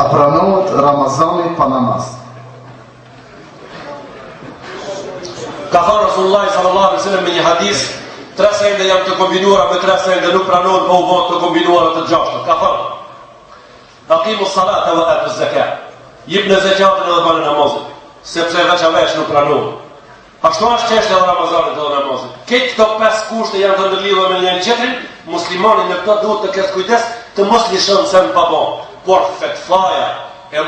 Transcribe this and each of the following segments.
A pranohet Ramazani pa namaz? Ka thënë Rasulullah sallallahu alaihi wasallam në një hadith, 3 sende janë të kombinuara me 3 sende nuk pranohet pa u bërë të kombinuara të gjashta. Ka thënë: Aqimu s-salata wa atu z-zakat. Jepni zakatin dhe bani namazin, sepse veç avesh nuk pranohet. Ashtu është çështja e Ramazanit dhe namazit. Këto 5 kushte janë të ndërlidhura me njëri tjetrin, muslimani në këto duhet të ketë kujdes të mos lishon sen pa bën. Por fetfaja e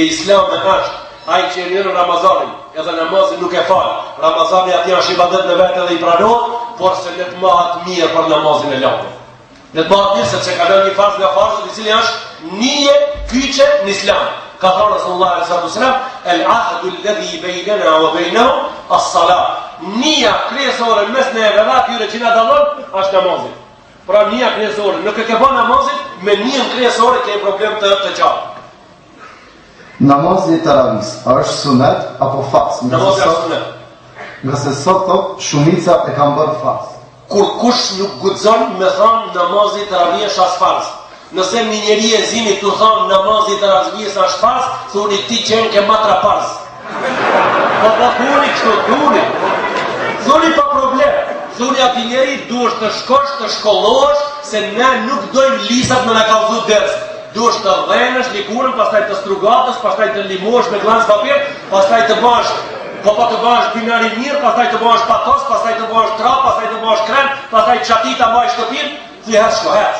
Islamit është ai që në Ramazanin edhe namazin nuk e fal. Ramazani aty është ibadet në vetë dhe i pranohet, por se le të mahet mirë për namazin e latë. Le të mahet mirë sepse ka lënë një farz nga farzët i cili është nije kyçe në Islam. Ka thënë Rasulullah sallallahu alaihi wasallam: "El-ahdu alladhi baynana wa baynahum as-salat." Nia kryesore mes neve dhe atyre që na dallon është namazi. Pra nia kryesore, nuk e ke bën namazin, me niën kryesore ke problem të qartë. Namazi i taravis, a është sunet apo farz? Namazi është sunet. Nëse sot thot shumica e kanë bërë farz. Kur kush nuk guxon me thënë namazi i taravis është farz. Nëse një njeri e zini të thonë namazi i taravis është farz, thuni ti qenë ke matra farz. Po thuni kështu, thuni pa problem. Thuni ati njeri duhesh të shkosh, të shkollosh, se ne nuk dojmë lisat me na kallzu ders. Duhesh të dhenësh likurën, pastaj të strugatës, pastaj të limosh me glanc papir, pastaj të bash, po të bash binari mirë, pastaj të bash patos, pastaj të bash trap, pastaj të bash krem, pastaj çatita mbaj shtëpin, ti hec shko, hec.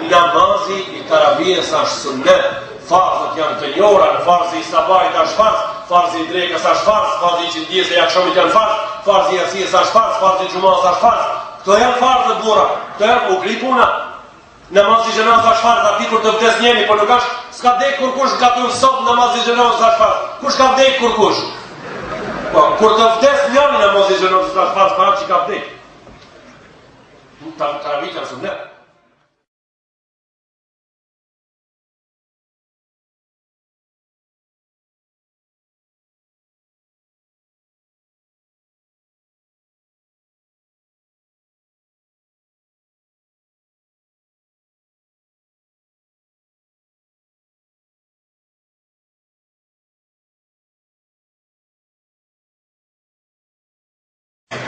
Namazi i taravijes është sunet. Farzët janë të njora, farzi i sabajt është farz, farzi i drekës është farz, farzi i qindjes e akşamit janë farz, farzi i jasjes është farz, farzi i xhumas është farz. Këto janë farzët burra, këto janë u klipuna. Namazi i xhenazës është farz, aty kur të vdes njëri, por nuk është, s'ka vdek kurkush nga të sot namazi i xhenazës është farz. Kush ka vdek kurkush? Po, kur të vdes njëri namazi i xhenazës është farz, para që ka vdek. Taravih janë sunet.